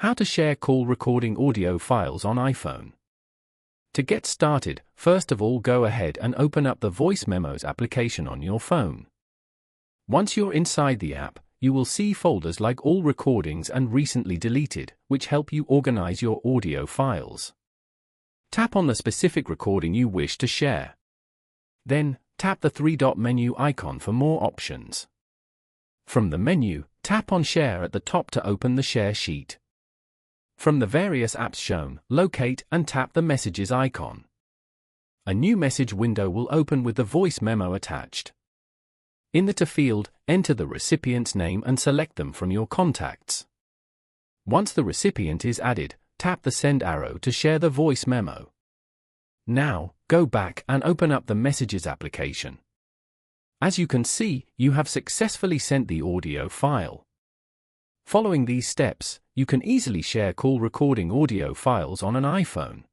How to share call recording audio files on iPhone. To get started, first of all go ahead and open up the Voice Memos application on your phone. Once you're inside the app, you will see folders like All Recordings and Recently Deleted, which help you organize your audio files. Tap on the specific recording you wish to share. Then, tap the three-dot menu icon for more options. From the menu, tap on Share at the top to open the share sheet. From the various apps shown, locate and tap the Messages icon. A new message window will open with the voice memo attached. In the To field, enter the recipient's name and select them from your contacts. Once the recipient is added, tap the send arrow to share the voice memo. Now, go back and open up the Messages application. As you can see, you have successfully sent the audio file. Following these steps, you can easily share call recording audio files on an iPhone.